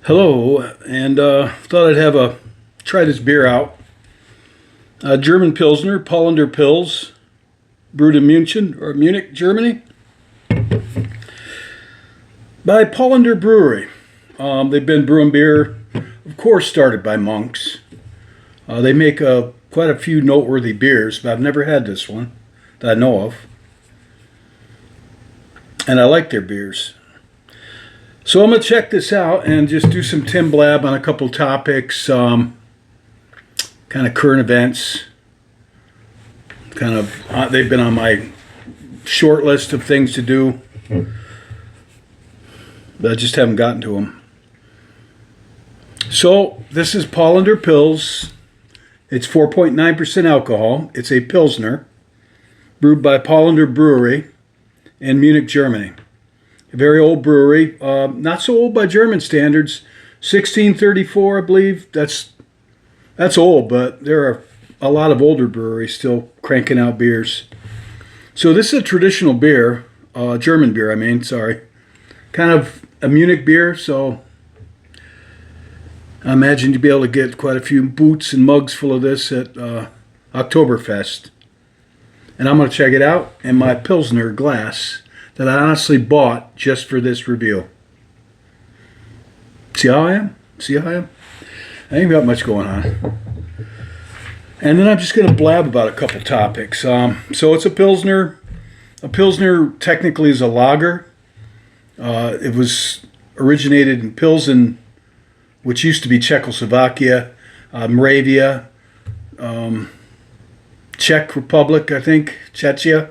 Hello, and thought I'd have a try this beer out. German Pilsner, Paulander Pils, brewed in Munich, Germany, by Paulander Brewery. They've been brewing beer, of course, started by monks. They make quite a few noteworthy beers, but I've never had this one that I know of, and I like their beers. So I'm going to check this out and just do some Tim Blab on a couple topics, kind of current events. They've been on my short list of things to do, but I just haven't gotten to them. So this is Paulander Pils. It's 4.9% alcohol. It's a Pilsner, brewed by Paulander Brewery in Munich, Germany. A very old brewery, not so old by German standards, 1634, I believe. That's old, but there are a lot of older breweries still cranking out beers. So this is a traditional beer, German beer, kind of a Munich beer, so I imagine you'll be able to get quite a few boots and mugs full of this at Oktoberfest. And I'm going to check it out in my Pilsner glass that I honestly bought just for this review. See how I am? I ain't got much going on. And then I'm just going to blab about a couple topics. So it's a Pilsner. A Pilsner technically is a lager. It was originated in Pilsen, which used to be Czechoslovakia, Moravia, Czech Republic, I think, Czechia.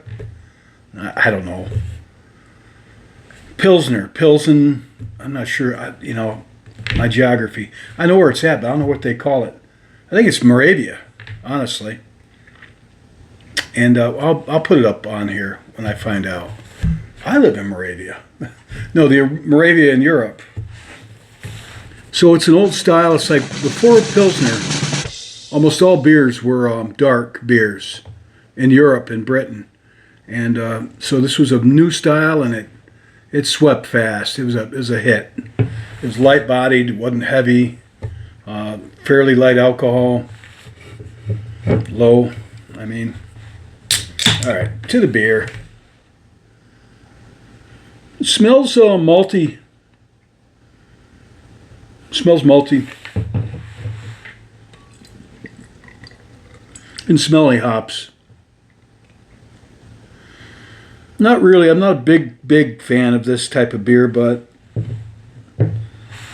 I don't know. Pilsen, I'm not sure, my geography. I know where it's at, but I don't know what they call it. I think it's Moravia, honestly. And I'll put it up on here when I find out. I live in Moravia. No, the Moravia in Europe. So it's an old style. It's like before Pilsner, almost all beers were dark beers in Europe and Britain. And so this was a new style, and it swept fast. It was a hit. It was light-bodied. It wasn't heavy. Fairly light alcohol. Low. All right, to the beer. It smells malty. Smells malty. And smelly hops. Not really. I'm not a big fan of this type of beer, but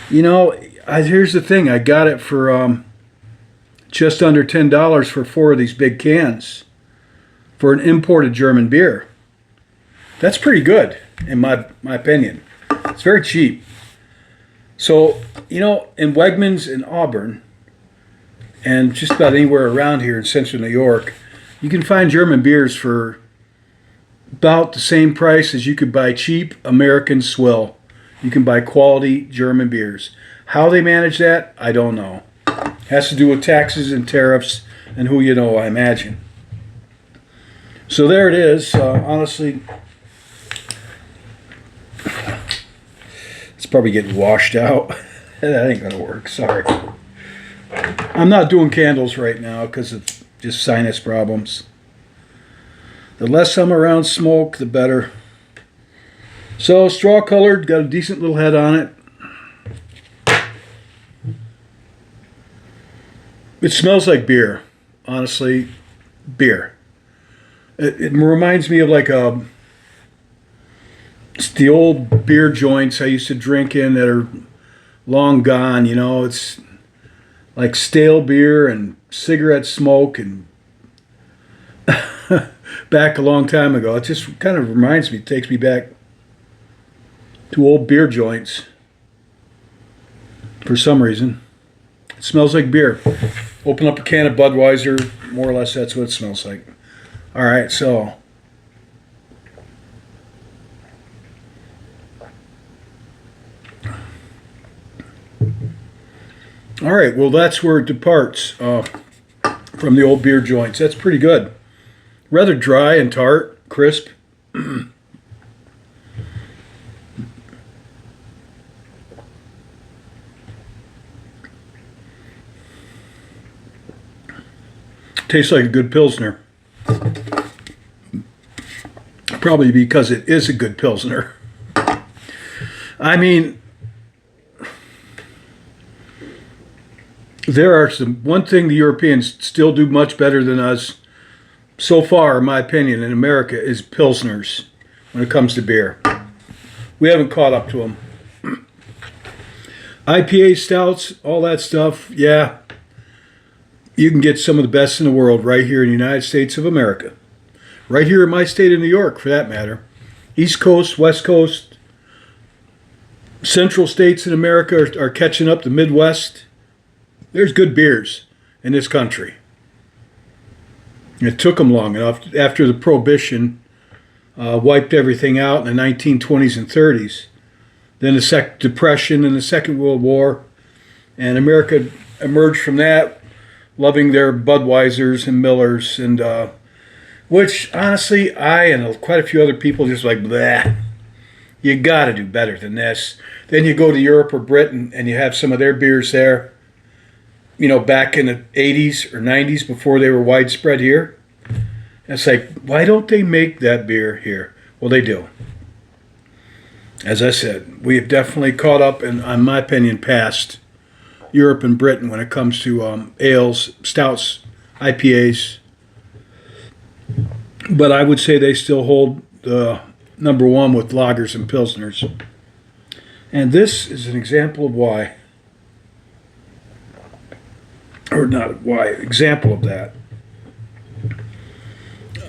here's the thing. I got it for just under $10 for 4 of these big cans for an imported German beer. That's pretty good, in my opinion. It's very cheap. So, in Wegmans in Auburn, and just about anywhere around here in central New York, you can find German beers for about the same price as you could buy cheap American swill. You can buy quality German beers. How they manage that, I don't know. Has to do with taxes and tariffs and who you know, I imagine. So there it is. Honestly, it's probably getting washed out. That ain't going to work. Sorry. I'm not doing candles right now because of just sinus problems. The less I'm around smoke, the better. So, straw colored, got a decent little head on it. It smells like beer. Honestly, beer. It reminds me of it's the old beer joints I used to drink in that are long gone. It's like stale beer and cigarette smoke and back a long time ago. It just kind of reminds me, takes me back to old beer joints for some reason. It smells like beer. Open up a can of Budweiser, more or less that's what it smells like. All right, so all right, well, that's where it departs from the old beer joints. That's pretty good. Rather dry and tart, crisp. Tastes like a good Pilsner. Probably because it is a good Pilsner. I mean, there are one thing the Europeans still do much better than us so far, in my opinion, in America, is Pilsners when it comes to beer. We haven't caught up to them. IPA, stouts, all that stuff, yeah. You can get some of the best in the world right here in the United States of America. Right here in my state of New York, for that matter. East Coast, West Coast, central states in America are catching up the Midwest. There's good beers in this country. It took them long enough after the Prohibition wiped everything out in the 1920s and 30s. Then the Depression and the Second World War. And America emerged from that loving their Budweisers and Millers. And which, honestly, I and quite a few other people just like, bleh. You got to do better than this. Then you go to Europe or Britain and you have some of their beers there. You know, back in the 80s or 90s before they were widespread here. It's like, why don't they make that beer here? Well, they do. As I said, we have definitely caught up and, in my opinion, passed Europe and Britain when it comes to ales, stouts, IPAs. But I would say they still hold the number one with lagers and pilsners. And this is an example of why. Or not why, example of that.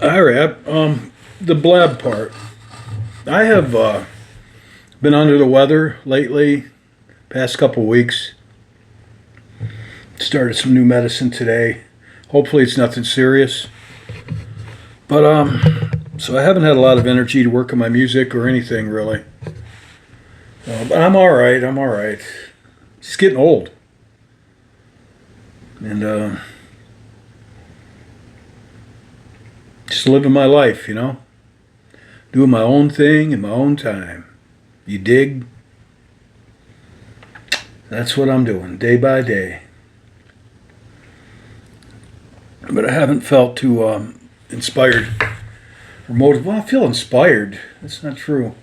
All right, the blab part. I have been under the weather lately, past couple weeks. Started some new medicine today. Hopefully it's nothing serious. But so I haven't had a lot of energy to work on my music or anything really. But I'm all right. I'm all right. Just getting old. And just living my life, you know? Doing my own thing in my own time. You dig? That's what I'm doing, day by day. But I haven't felt too inspired or motivated. Well, I feel inspired. That's not true.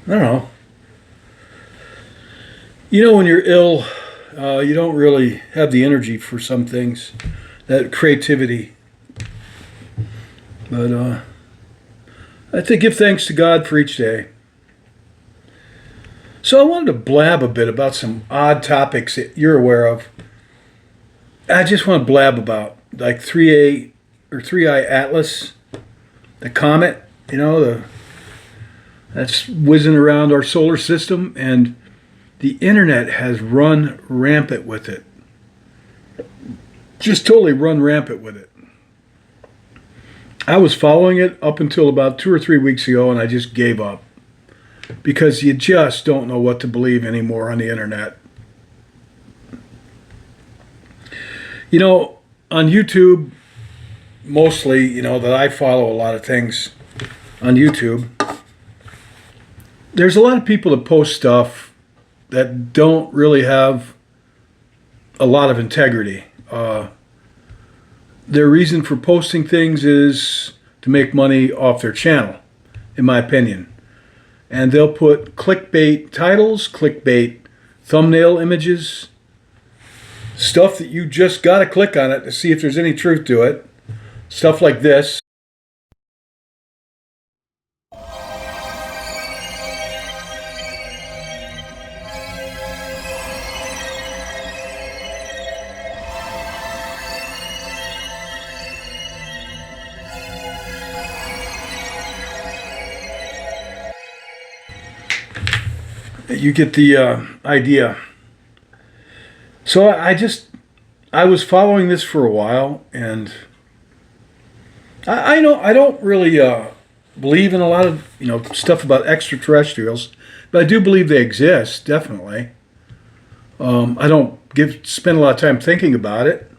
I don't know. You know, when you're ill, you don't really have the energy for some things, that creativity. But I have to give thanks to God for each day. So I wanted to blab a bit about some odd topics that you're aware of. I just want to blab about like 3A or 3I Atlas, the Comet, you know, that's whizzing around our solar system, and the internet has run rampant with it. Just totally run rampant with it. I was following it up until about 2 or 3 weeks ago, and I just gave up. Because you just don't know what to believe anymore on the internet. You know, on YouTube, mostly, you know, that I follow a lot of things on YouTube, there's a lot of people that post stuff that don't really have a lot of integrity. Their reason for posting things is to make money off their channel, in my opinion. And they'll put clickbait titles, clickbait thumbnail images, stuff that you just got to click on it to see if there's any truth to it. Stuff like this. You get the idea. So I was following this for a while, and I know I don't really believe in a lot of stuff about extraterrestrials, but I do believe they exist, definitely. I don't spend a lot of time thinking about it.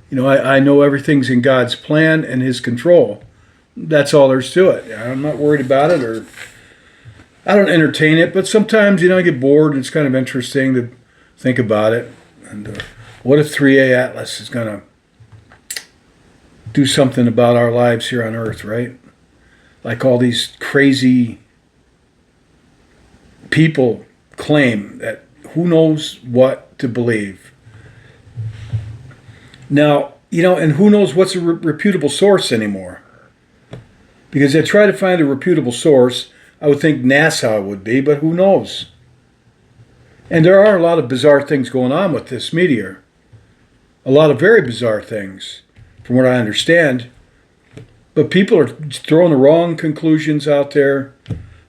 You know, I know everything's in God's plan and His control. That's all there's to it. I'm not worried about it, or I don't entertain it, but sometimes, I get bored and it's kind of interesting to think about it. And what if 3A Atlas is going to do something about our lives here on Earth, right? Like all these crazy people claim that who knows what to believe. Now, and who knows what's a reputable source anymore? Because they try to find a reputable source. I would think NASA would be, but who knows? And there are a lot of bizarre things going on with this meteor. A lot of very bizarre things, from what I understand. But people are throwing the wrong conclusions out there.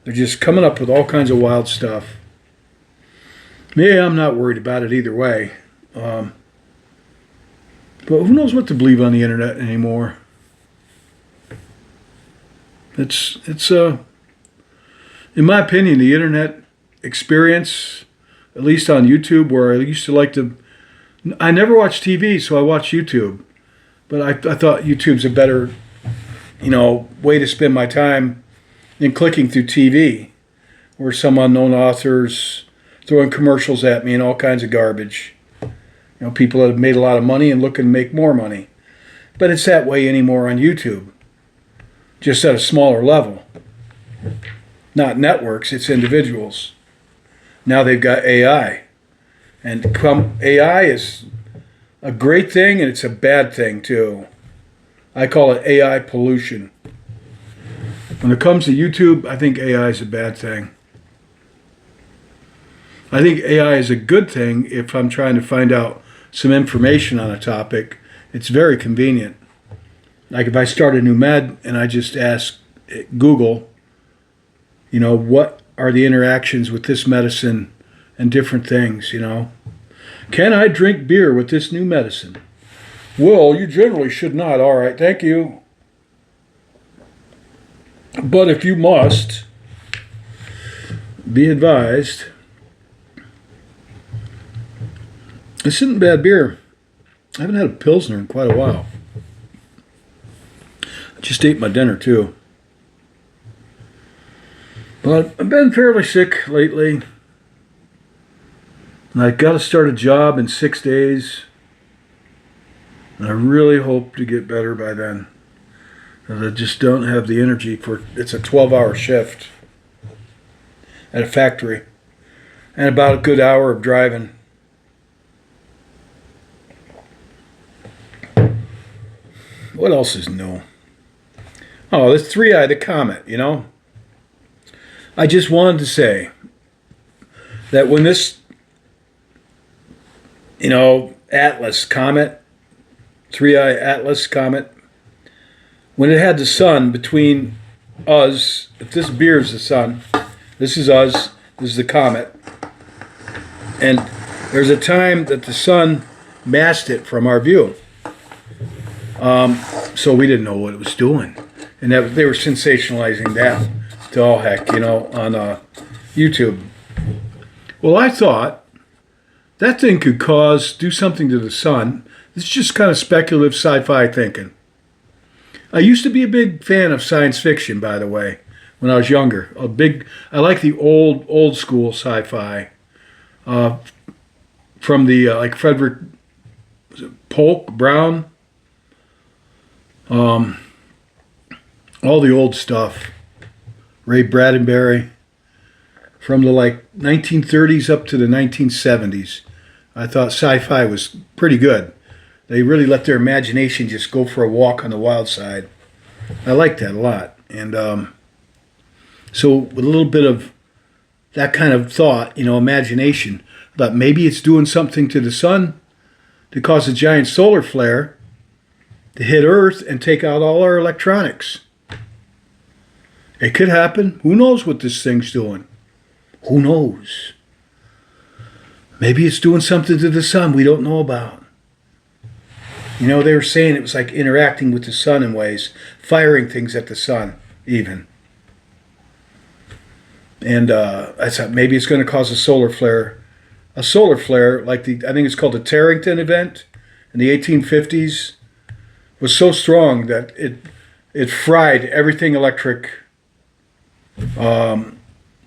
They're just coming up with all kinds of wild stuff. Me, I'm not worried about it either way. But who knows what to believe on the internet anymore? It's in my opinion, the internet experience, at least on YouTube, where I used to like to. I never watched TV, so I watched YouTube. But I thought YouTube's a better, way to spend my time than clicking through TV, where some unknown authors throwing commercials at me and all kinds of garbage. People that have made a lot of money and looking to make more money. But it's that way anymore on YouTube, just at a smaller level. Not networks, it's individuals. Now they've got AI. And AI is a great thing and it's a bad thing too. I call it AI pollution. When it comes to YouTube, I think AI is a bad thing. I think AI is a good thing if I'm trying to find out some information on a topic. It's very convenient. Like if I start a new med and I just ask Google, what are the interactions with this medicine and different things, Can I drink beer with this new medicine? Well, you generally should not. All right, thank you. But if you must, be advised. This isn't bad beer. I haven't had a Pilsner in quite a while. I just ate my dinner too. But I've been fairly sick lately. And I got to start a job in 6 days. And I really hope to get better by then. Because I just don't have the energy for it's a 12-hour shift at a factory. And about a good hour of driving. What else is new? Oh, this 3i, the Comet, I just wanted to say that when this, Atlas Comet, 3i Atlas Comet, when it had the sun between us, if this beer is the sun, this is us, this is the comet, and there's a time that the sun masked it from our view. So we didn't know what it was doing. And they were sensationalizing that to all heck, on YouTube. Well, I thought that thing could do something to the sun. It's just kind of speculative sci-fi thinking. I used to be a big fan of science fiction, by the way, when I was younger. I like the old school sci-fi. From the, like Frederick Polk, Brown, all the old stuff, Ray Bradbury, from the 1930s up to the 1970s. I thought sci-fi was pretty good. They really let their imagination just go for a walk on the wild side. I liked that a lot. And so with a little bit of that kind of thought, imagination, I thought maybe it's doing something to the sun to cause a giant solar flare to hit Earth and take out all our electronics. It could happen. Who knows what this thing's doing? Who knows? Maybe it's doing something to the sun we don't know about. They were saying it was like interacting with the sun in ways, firing things at the sun, even. And I thought maybe it's going to cause a solar flare. A solar flare, I think it's called the Tarrington event in the 1850s, was so strong that it fried everything electric on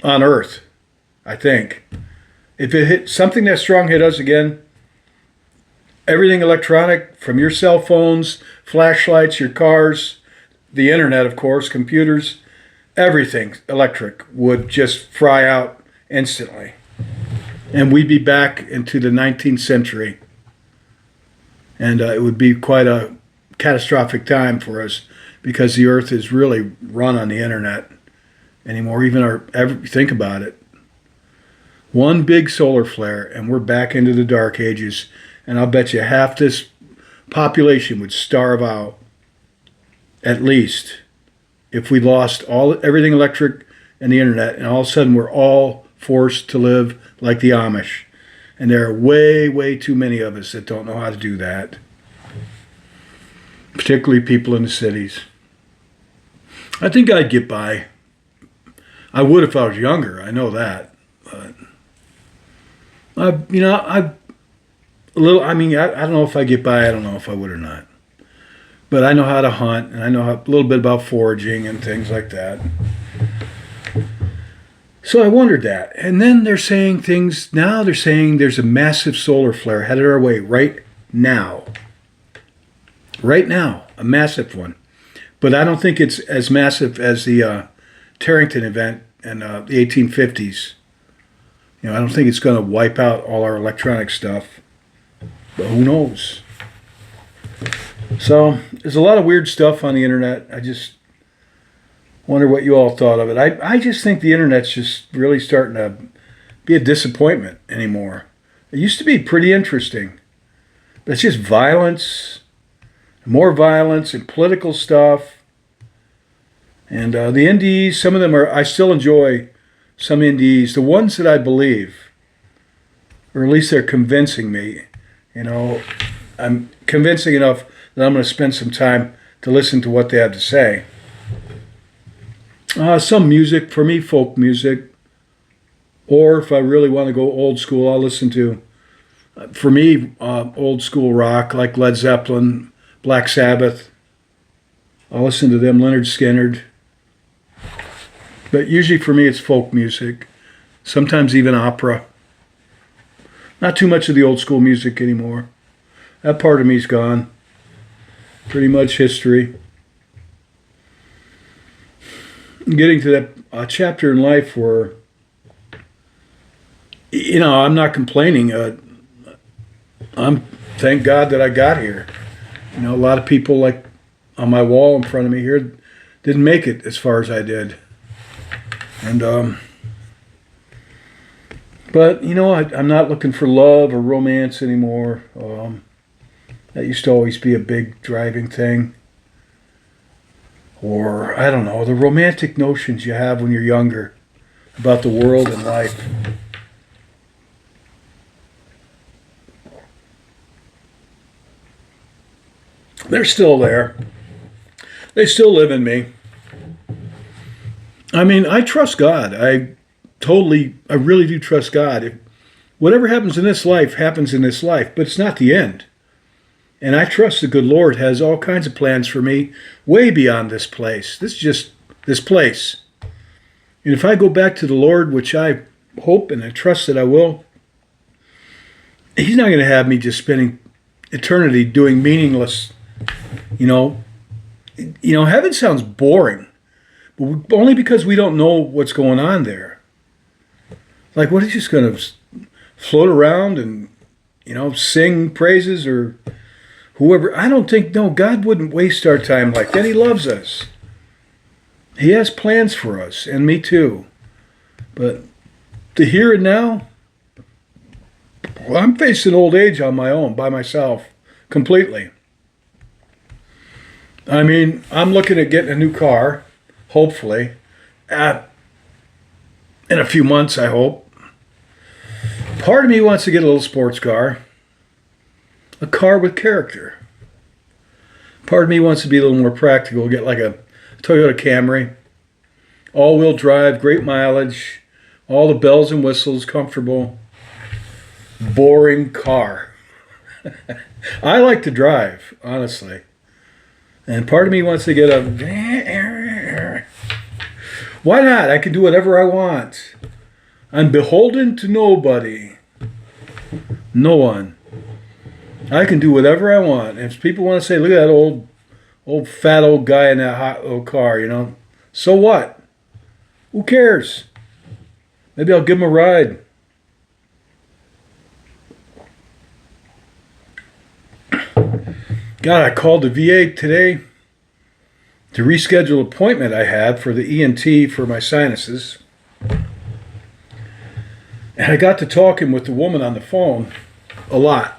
Earth, I think. If it hit something that strong hit us again, everything electronic, from your cell phones, flashlights, your cars, the internet, of course, computers, everything electric would just fry out instantly. And we'd be back into the 19th century. And it would be quite a catastrophic time for us because the earth is really run on the internet anymore. Think about it. One big solar flare and we're back into the dark ages. And I'll bet you half this population would starve out, at least, if we lost everything electric and the internet, and all of a sudden we're all forced to live like the Amish. And there are way, way too many of us that don't know how to do that, particularly people in the cities. I think I'd get by. I would if I was younger. I know that. But I don't know if I get by. I don't know if I would or not. But I know how to hunt, and I know a little bit about foraging and things like that. So I wondered that. And then they're saying there's a massive solar flare headed our way right now. Right now, a massive one. But I don't think it's as massive as the Tarrington event in the 1850s. I don't think it's going to wipe out all our electronic stuff. But who knows? So there's a lot of weird stuff on the internet. I just wonder what you all thought of it. I just think the internet's just really starting to be a disappointment anymore. It used to be pretty interesting. But it's just violence, more violence and political stuff. And the NDEs, some of them I still enjoy some NDEs. The ones that I believe, or at least they're convincing me. I'm convincing enough that I'm going to spend some time to listen to what they have to say. Some music, for me, folk music. Or if I really want to go old school, I'll listen to, for me, old school rock like Led Zeppelin, Black Sabbath. I'll listen to them, Leonard Skinner. But usually for me it's folk music. Sometimes even opera. Not too much of the old school music anymore. That part of me's gone. Pretty much history. Getting to that chapter in life where, I'm not complaining. Thank God that I got here. A lot of people, like on my wall in front of me here, didn't make it as far as I did. And but I'm not looking for love or romance anymore. That used to always be a big driving thing. Or I don't know, the romantic notions you have when you're younger about the world and life. They're still there. They still live in me. I trust God. I really do trust God. If whatever happens in this life happens in this life, but it's not the end. And I trust the good Lord has all kinds of plans for me way beyond this place. This is just this place. And if I go back to the Lord, which I hope and I trust that I will, He's not going to have me just spending eternity doing meaningless, heaven sounds boring. But only because we don't know what's going on there. Like, what, he's just going to float around and, sing praises or whoever? I don't think, no, God wouldn't waste our time like that. He loves us. He has plans for us, and me too. But the here and now, well, I'm facing old age on my own, by myself, completely. I'm looking at getting a new car. Hopefully, in a few months, I hope. Part of me wants to get a little sports car, a car with character. Part of me wants to be a little more practical, get like a Toyota Camry, all-wheel drive, great mileage, all the bells and whistles, comfortable, boring car. I like to drive, honestly. And part of me wants to get a... Why not? I can do whatever I want. I'm beholden to nobody. No one. I can do whatever I want. If people want to say, look at that old fat old guy in that hot old car, so what? Who cares? Maybe I'll give him a ride. God, I called the VA today to reschedule an appointment I had for the ENT for my sinuses. And I got to talking with the woman on the phone a lot.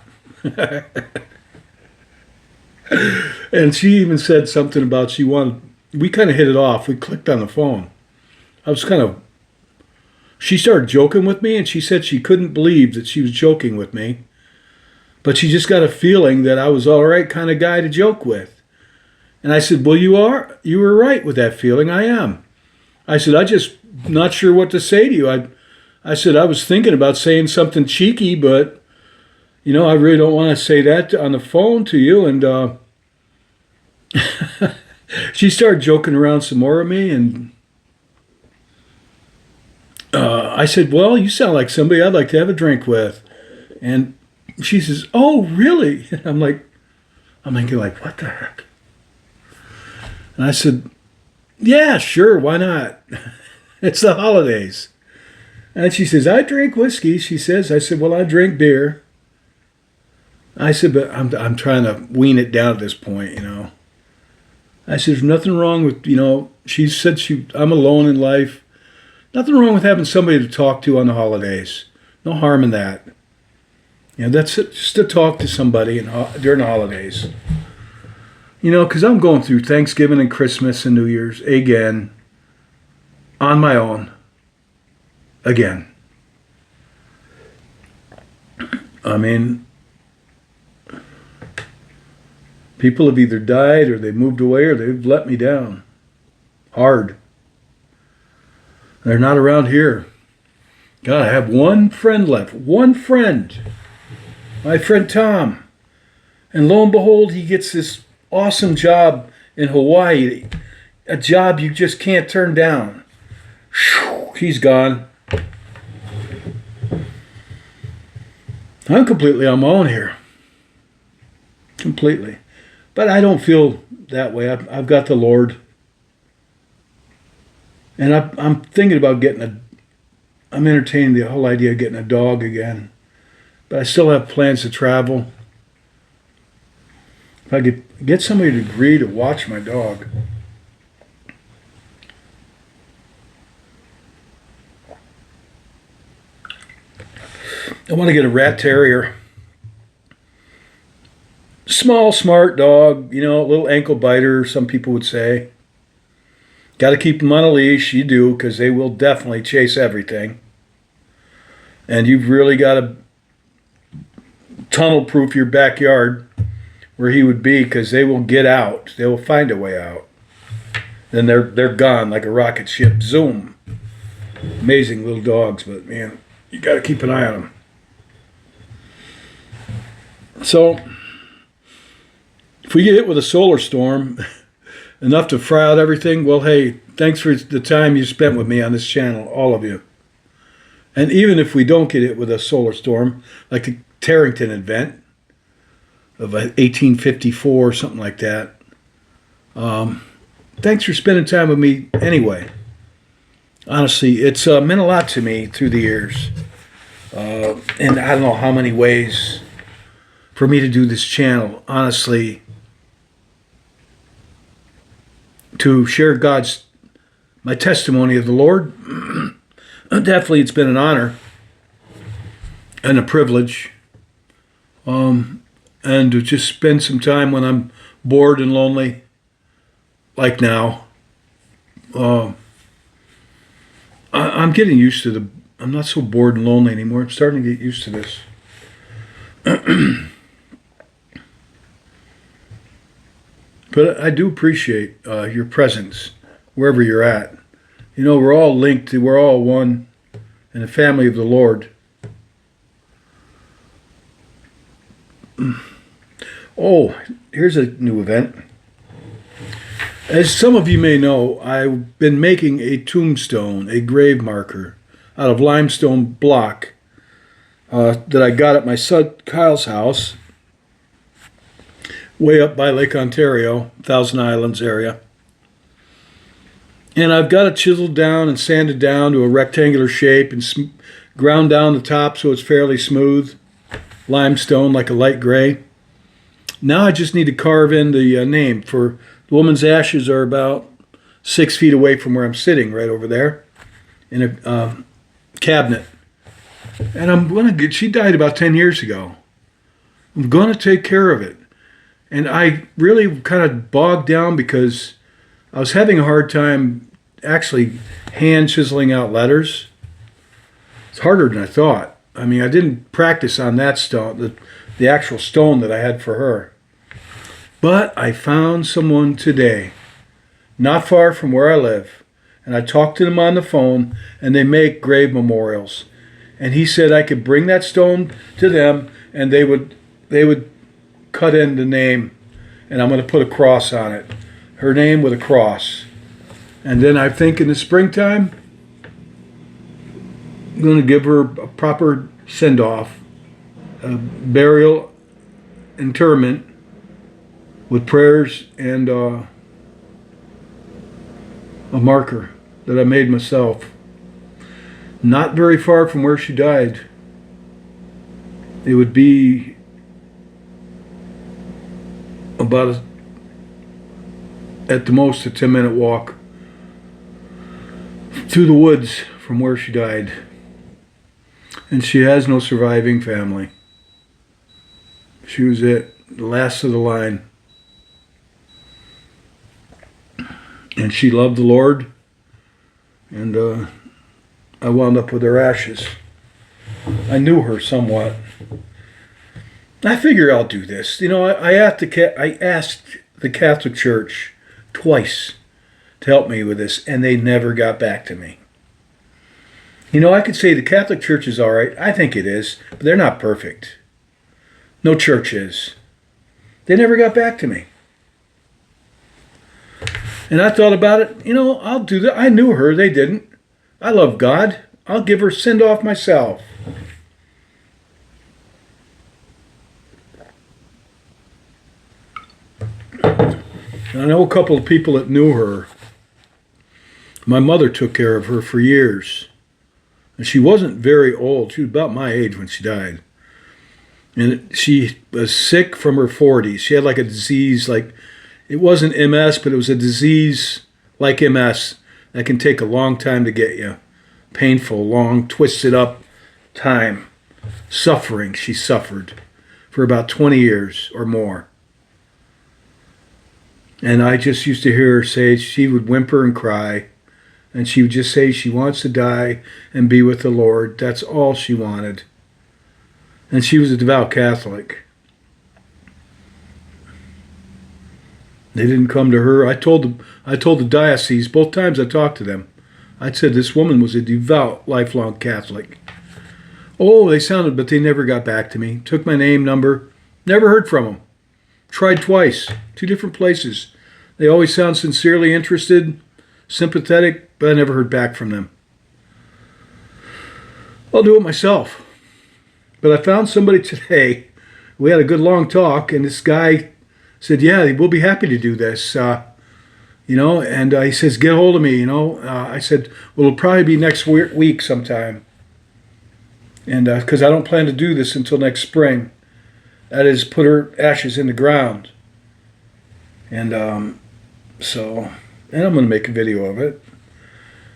And she even said something about we kind of hit it off. We clicked on the phone. She started joking with me, and she said she couldn't believe that she was joking with me. But she just got a feeling that I was all right kind of guy to joke with. And I said, well, you were right with that feeling. I am. I said, I just not sure what to say to you. I said, I was thinking about saying something cheeky, but, I really don't want to say that on the phone to you. And she started joking around some more with me. And I said, well, you sound like somebody I'd like to have a drink with. And she says, oh, really? I'm thinking like, what the heck? And I said, yeah, sure, why not? It's the holidays. And she says, I drink whiskey, she says. I said, well, I drink beer. I said, but I'm trying to wean it down at this point, I said, there's nothing wrong with, she said I'm alone in life. Nothing wrong with having somebody to talk to on the holidays. No harm in that. That's it, just to talk to somebody during the holidays. Because I'm going through Thanksgiving and Christmas and New Year's again on my own. Again. I mean, people have either died or they moved away or they've let me down. Hard. They're not around here. God, I have one friend left. One friend. My friend Tom. And lo and behold, he gets this awesome job in Hawaii. A job you just can't turn down. Whew, he's gone. I'm completely on my own here. Completely. But I don't feel that way. I've got the Lord. And I'm thinking about I'm entertaining the whole idea of getting a dog again. But I still have plans to travel. If I could get somebody to agree to watch my dog. I want to get a rat terrier. Small, smart dog, a little ankle biter, some people would say. Got to keep them on a leash, you do, because they will definitely chase everything. And you've really got to tunnel-proof your backyard where he would be, because they will get out. They will find a way out. Then they're gone like a rocket ship. Zoom. Amazing little dogs, but man, you got to keep an eye on them. So, if we get hit with a solar storm, enough to fry out everything, well, hey, thanks for the time you spent with me on this channel, all of you. And even if we don't get hit with a solar storm, like the Tarrington event of 1854 or something like that, thanks for spending time with me anyway. Honestly, it's meant a lot to me through the years. And I don't know how many ways for me to do this channel, honestly, to share my testimony of the Lord. Definitely, it's been an honor and a privilege. And to just spend some time when I'm bored and lonely, like now. I'm getting used to I'm not so bored and lonely anymore. I'm starting to get used to this. But I do appreciate your presence wherever you're at. We're all linked. We're all one in the family of the Lord. Oh, here's a new event. As some of you may know, I've been making a tombstone, a grave marker, out of limestone block that I got at my son Kyle's house way up by Lake Ontario, Thousand Islands area. And I've got it chiseled down and sanded down to a rectangular shape and ground down the top so it's fairly smooth. Limestone, like a light gray. Now I just need to carve in the name. For the woman's ashes are about 6 feet away from where I'm sitting, right over there, in a cabinet. And I'm gonna get. She died about 10 years ago. I'm gonna take care of it. And I really kind of bogged down because I was having a hard time actually hand chiseling out letters. It's harder than I thought. I mean, I didn't practice on that stone, the actual stone that I had for her. But I found someone today, not far from where I live, and I talked to them on the phone, and they make grave memorials. And he said I could bring that stone to them, and they would cut in the name, and I'm going to put a cross on it. Her name with a cross. And then I think in the springtime, I'm going to give her a proper send-off, a burial, interment, with prayers and a marker that I made myself. Not very far from where she died. It would be about at the most a 10-minute walk through the woods from where she died. And she has no surviving family. She was it, the last of the line. And she loved the Lord. And I wound up with her ashes. I knew her somewhat. I figure I'll do this. You know, I asked the Catholic Church twice to help me with this, and they never got back to me. You know, I could say the Catholic Church is all right. I think it is, but they're not perfect. No church is. They never got back to me. And I thought about it. You know, I'll do that. I knew her. They didn't. I love God. I'll give her send off myself. I know a couple of people that knew her. My mother took care of her for years. And she wasn't very old. She was about my age when she died. And she was sick from her 40s. She had like a disease, like, it wasn't MS, but it was a disease like MS that can take a long time to get you. Painful, long, twisted up time. Suffering, she suffered for about 20 years or more. And I just used to hear her say, she would whimper and cry. And she would just say she wants to die and be with the Lord. That's all she wanted. And she was a devout Catholic. They didn't come to her. I told the diocese, both times I talked to them, I said this woman was a devout, lifelong Catholic. Oh, they sounded, but they never got back to me. Took my name, number, never heard from them. Tried twice, 2 different places. They always sound sincerely interested, sympathetic, but I never heard back from them. I'll do it myself. But I found somebody today. We had a good long talk, and this guy said, yeah, we'll be happy to do this. You know, and he says, get hold of me, you know. I said, well, it'll probably be next week sometime. And because I don't plan to do this until next spring. That is, put her ashes in the ground. And and I'm going to make a video of it.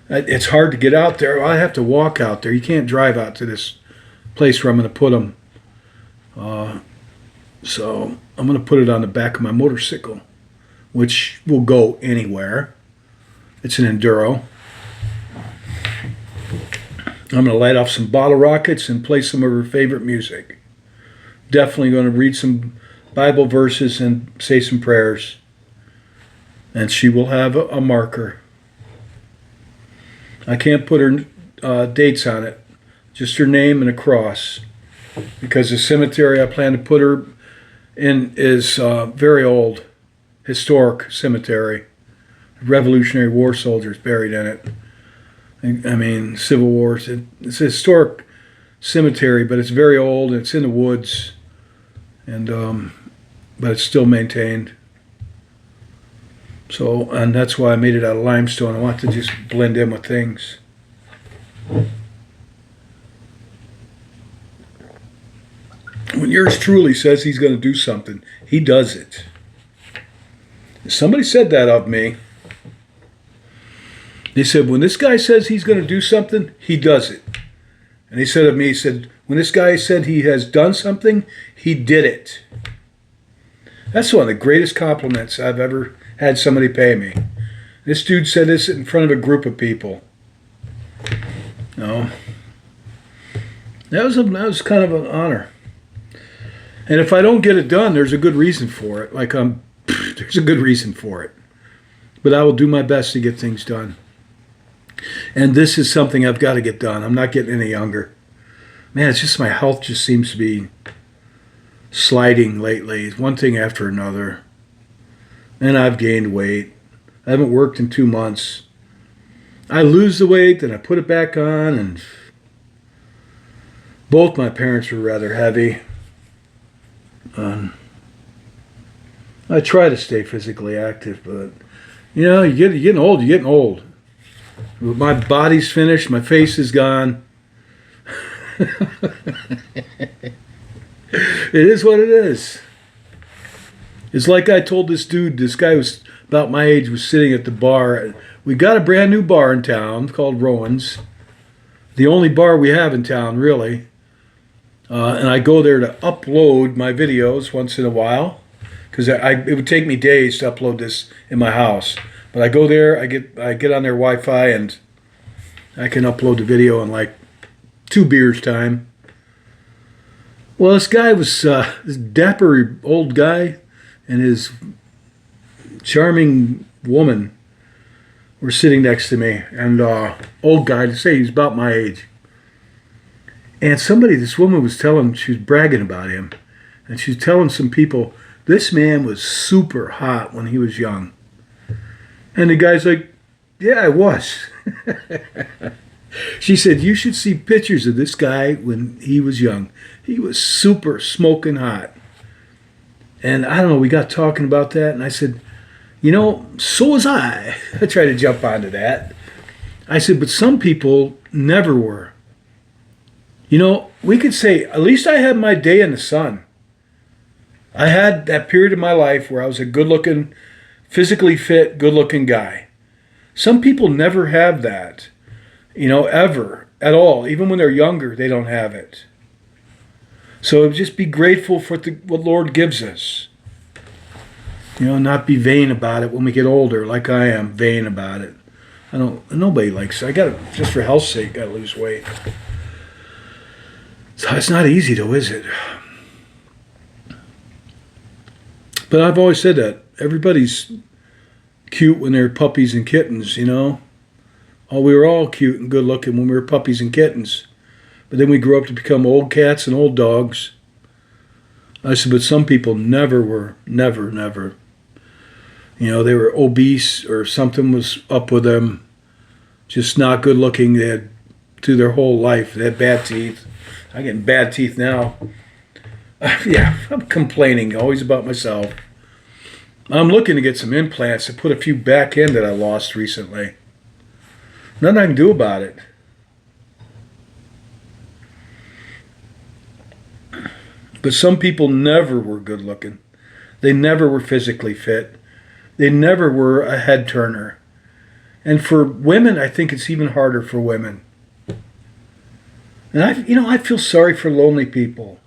It's hard to get out there. I have to walk out there. You can't drive out to this place where I'm going to put them. So I'm going to put it on the back of my motorcycle, which will go anywhere. It's an Enduro. I'm going to light off some bottle rockets and play some of her favorite music. Definitely going to read some Bible verses and say some prayers. And she will have a marker. I can't put her dates on it. Just her name and a cross. Because the cemetery I plan to put her in is very old. Historic cemetery. Revolutionary War soldiers buried in it. I mean, Civil War. It's a historic cemetery, but it's very old. It's in the woods. And but it's still maintained. So, and that's why I made it out of limestone. I want to just blend in with things. When yours truly says he's going to do something, he does it. Somebody said that of me. They said, when this guy says he's going to do something, he does it. And he said of me, he said, when this guy said he has done something, he did it. That's one of the greatest compliments I've ever had somebody pay me. This dude said this in front of a group of people. No. That was kind of an honor. And if I don't get it done, there's a good reason for it. There's a good reason for it. But I will do my best to get things done. And this is something I've got to get done. I'm not getting any younger. Man, it's just my health just seems to be sliding lately. One thing after another. And I've gained weight. I haven't worked in 2 months. I lose the weight, then I put it back on, and both my parents were rather heavy. I try to stay physically active, but you're getting old. My body's finished, my face is gone. It is what it is. It's like I told this dude, this guy was about my age, was sitting at the bar. We got a brand new bar in town called Rowan's. The only bar we have in town, really. And I go there to upload my videos once in a while, because it would take me days to upload this in my house. But I go there, I get on their Wi-Fi, and I can upload the video in like 2 beers time. Well, this guy was this dapper old guy and his charming woman were sitting next to me, and old guy, to say he's about my age. And this woman was she was bragging about him, and she was telling some people, this man was super hot when he was young. And the guy's like, yeah, I was. She said, you should see pictures of this guy when he was young. He was super smoking hot. And I don't know, we got talking about that, and I said, so was I. I tried to jump onto that. I said, but some people never were. We could say, at least I had my day in the sun. I had that period of my life where I was a good-looking, physically fit, good-looking guy. Some people never have that, ever, at all. Even when they're younger, they don't have it. So just be grateful for what Lord gives us. Not be vain about it when we get older, like I am vain about it. Nobody likes it. Just for health's sake, got to lose weight. So it's not easy though, is it? But I've always said that. Everybody's cute when they're puppies and kittens, we were all cute and good looking when we were puppies and kittens. But then we grew up to become old cats and old dogs. I said, but some people never were. Never. They were obese or something was up with them. Just not good looking. They had, through their whole life, they had bad teeth. I'm getting bad teeth now. Yeah, I'm complaining always about myself. I'm looking to get some implants to put a few back in that I lost recently. Nothing I can do about it. But some people never were good looking. They never were physically fit. They never were a head turner. And for women, I think it's even harder for women. And I feel sorry for lonely people.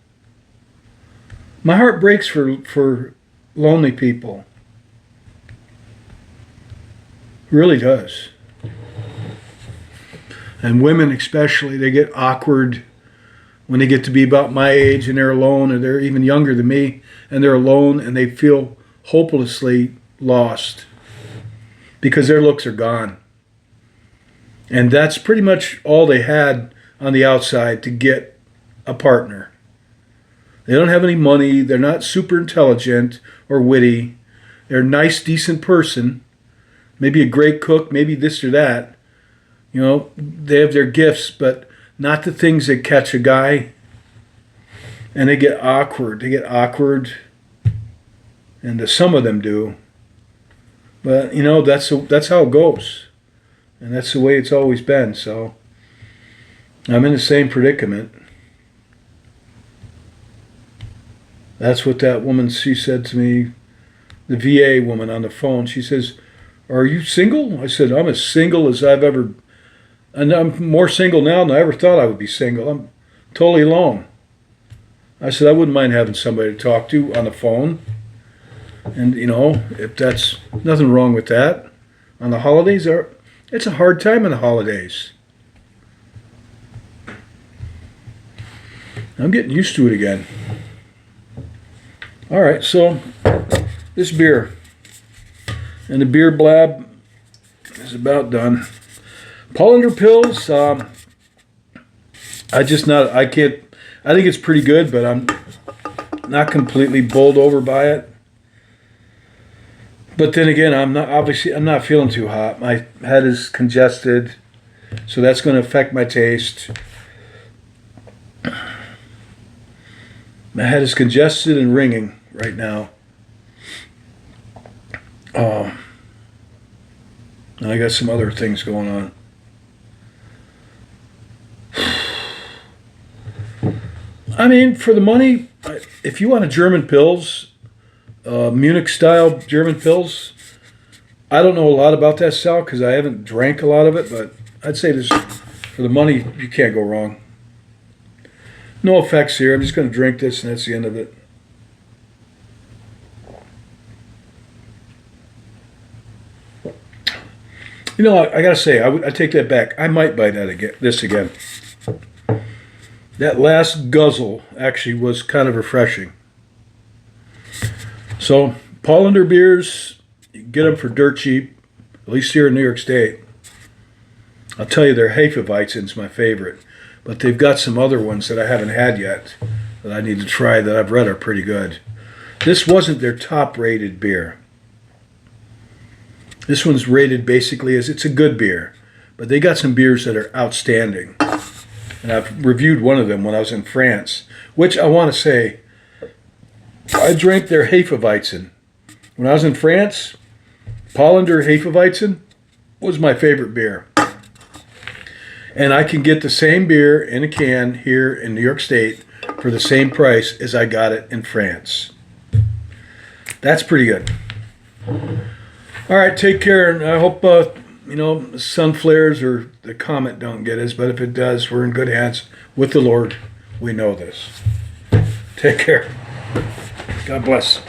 My heart breaks for lonely people. It really does. And women especially, they get awkward when they get to be about my age and they're alone, or they're even younger than me, and they're alone and they feel hopelessly lost because their looks are gone. And that's pretty much all they had on the outside to get a partner. They don't have any money. They're not super intelligent or witty. They're a nice, decent person. Maybe a great cook, maybe this or that. They have their gifts, but not the things that catch a guy. And they get awkward. and some of them do. But that's how it goes, and that's the way it's always been. So I'm in the same predicament. That's what that woman, she said to me, the VA woman on the phone. She says, "Are you single?" I said, "I'm as single as I've ever, and I'm more single now than I ever thought I would be single. I'm totally alone." I said, "I wouldn't mind having somebody to talk to on the phone. And, if that's nothing wrong with that. On the holidays, it's a hard time in the holidays. I'm getting used to it again." All right, so this beer and the Beerblab is about done. Paulander pills, I think it's pretty good, but I'm not completely bowled over by it. But then again, I'm not feeling too hot. My head is congested, so that's going to affect my taste. My head is congested and ringing right now. And I got some other things going on. I mean, for the money, if you want a German Pils, Munich-style German Pils, I don't know a lot about that style because I haven't drank a lot of it, but I'd say this, for the money, you can't go wrong. No effects here. I'm just going to drink this, and that's the end of it. I got to say, I take that back. I might buy this again. That last guzzle actually was kind of refreshing. So, Paulander beers, you can get them for dirt cheap, at least here in New York State. I'll tell you, their Hefeweizen's my favorite, but they've got some other ones that I haven't had yet that I need to try that I've read are pretty good. This wasn't their top-rated beer. This one's rated basically as it's a good beer, but they got some beers that are outstanding. And I've reviewed one of them when I was in France, which I want to say, I drank their Hefeweizen. When I was in France, Paulander Hefeweizen was my favorite beer. And I can get the same beer in a can here in New York State for the same price as I got it in France. That's pretty good. All right, take care, and I hope the sun flares or the Comet don't get us, but if it does, we're in good hands with the Lord. We know this. Take care. God bless.